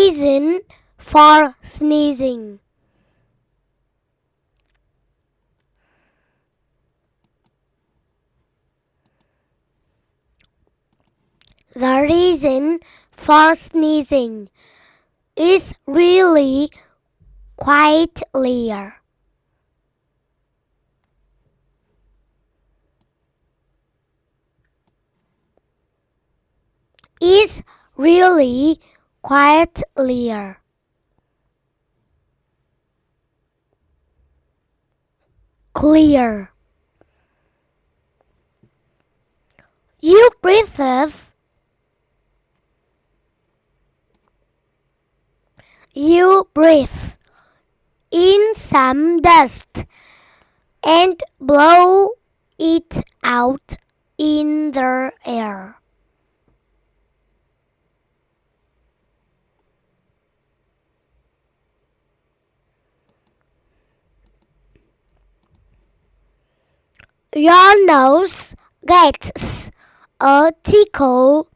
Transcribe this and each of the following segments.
reason for sneezing. The reason for sneezing is really quite clear. Is really quite clear. Clear. You breathe. You breathe in some dust and blow it out in the air. Your nose gets a tickle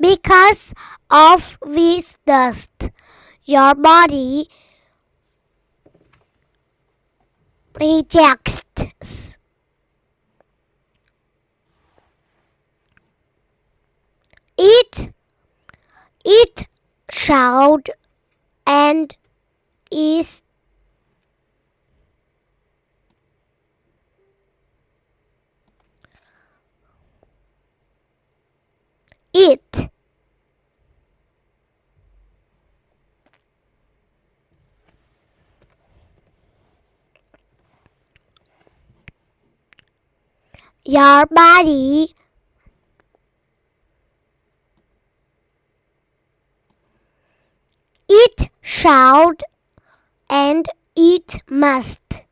because of this dust. Your body rejects it. It shouts and is it. Your body it shout and it must.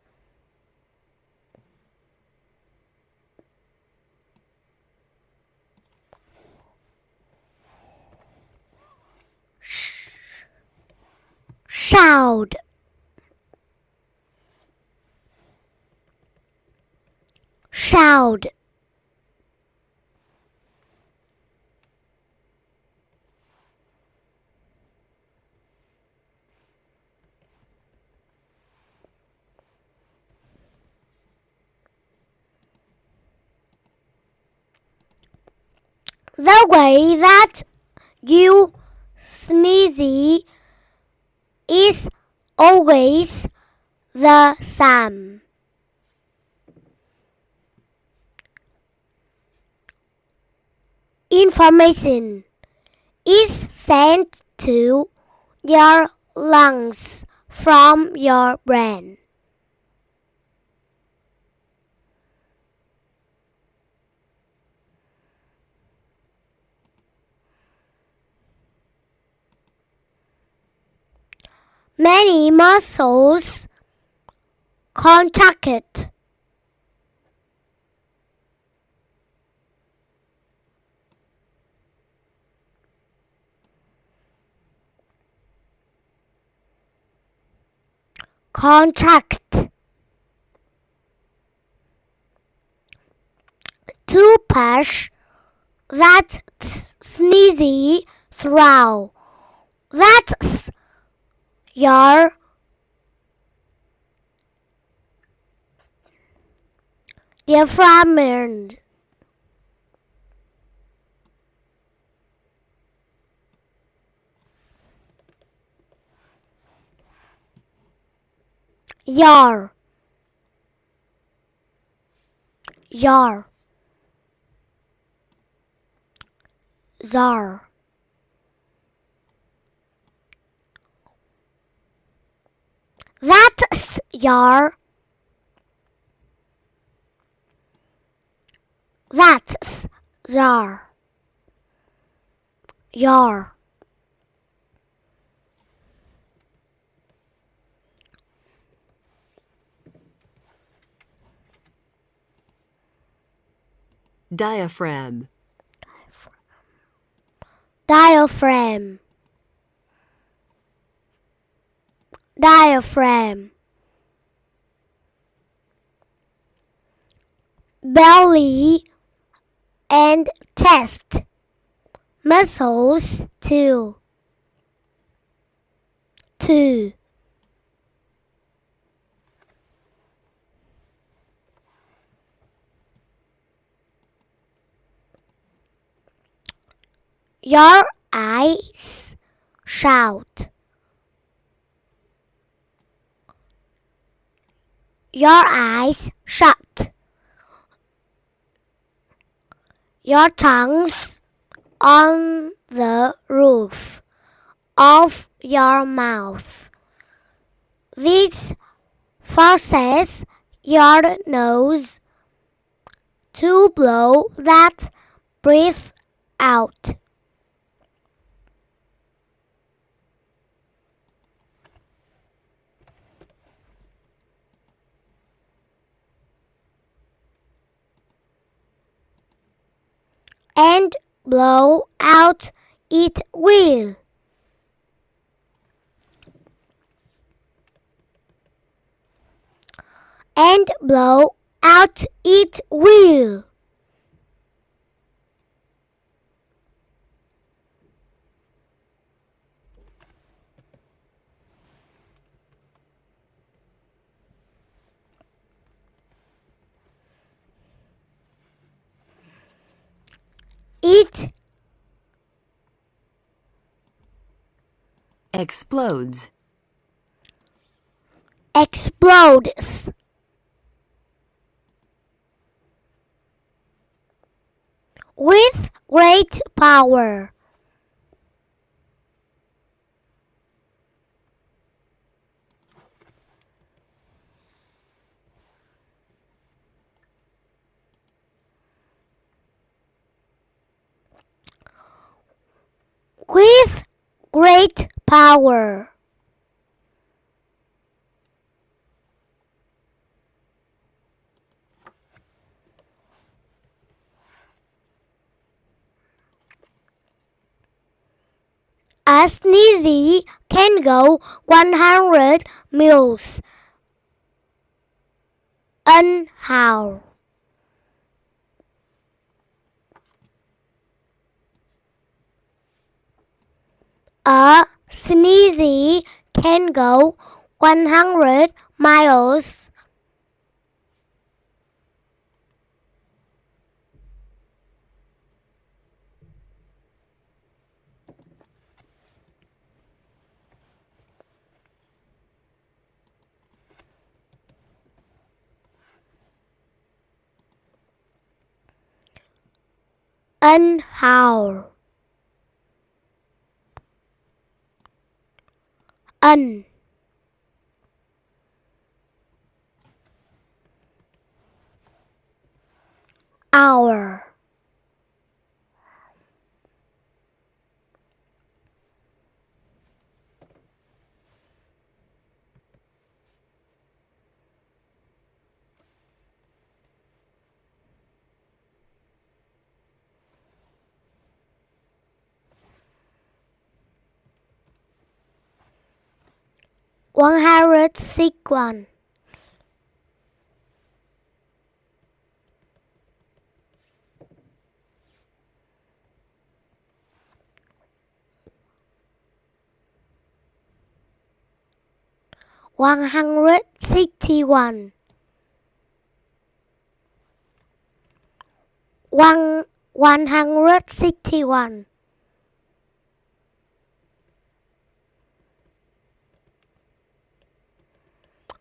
Shout. Shout. The way that you sneeze is always the same. Information is sent to your lungs from your brain. Many muscles contract. Contract to push that sneezy through. That's your diaphragm. Your zar. That's your your Diaphragm. diaphragm. Diaphragm. Belly and chest muscles too. 2. Your eyes shout. Your eyes shut. Your tongue's on the roof of your mouth. This forces your nose to blow that breath out. And blow out it will. And blow out it will. It explodes, explodes. With great power. With great power. A sneezy can go 100 miles an hour. A sneezy can go 100 miles an hour. An hour. One hundred sequence. One hundred 61. 161.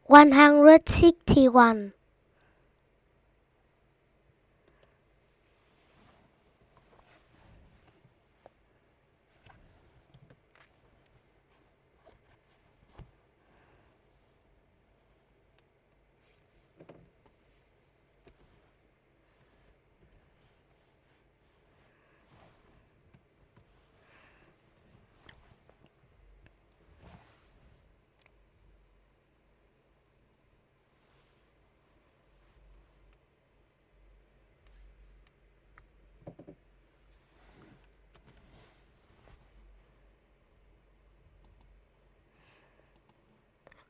161.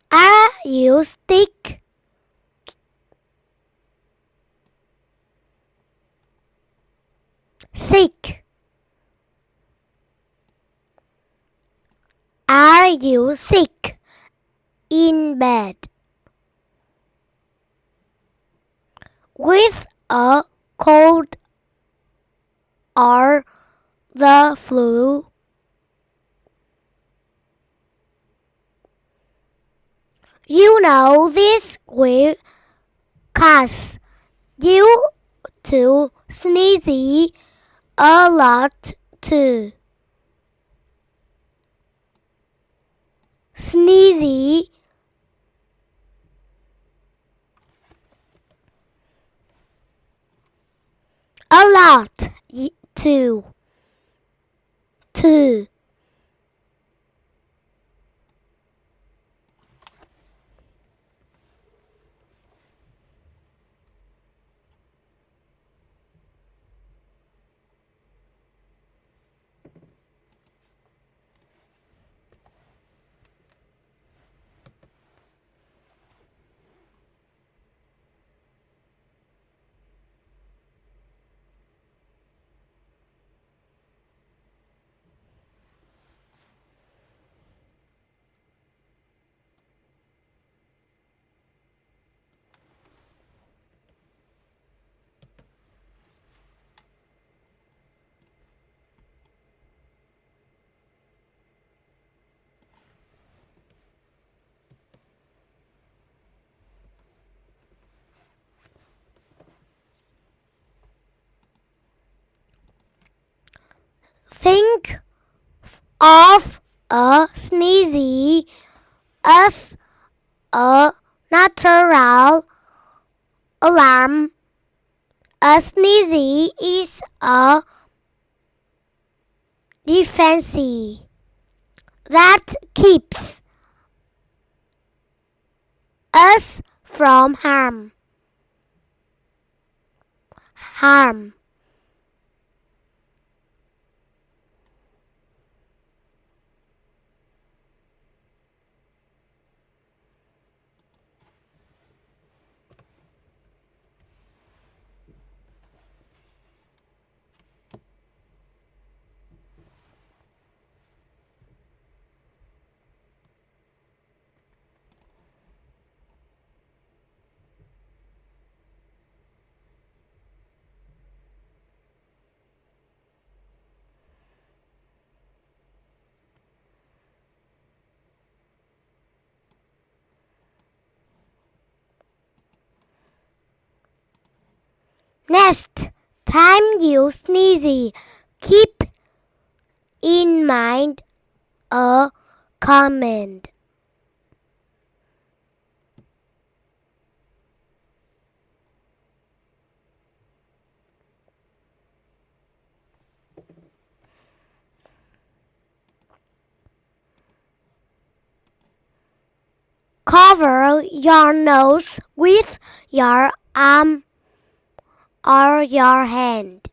Are you sick? Sick. Are you sick? in bed with a cold or the flu. You know this will cause you to sneeze a lot too. Sneezy a lot too. Too. Think of a sneezy as a natural alarm. A sneezy is a defense that keeps us from harm. Next time you sneeze, keep in mind a comment. Cover your nose with your arm or your hand.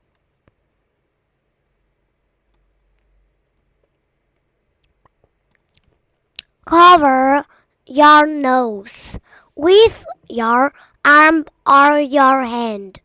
Cover your nose with your arm or your hand.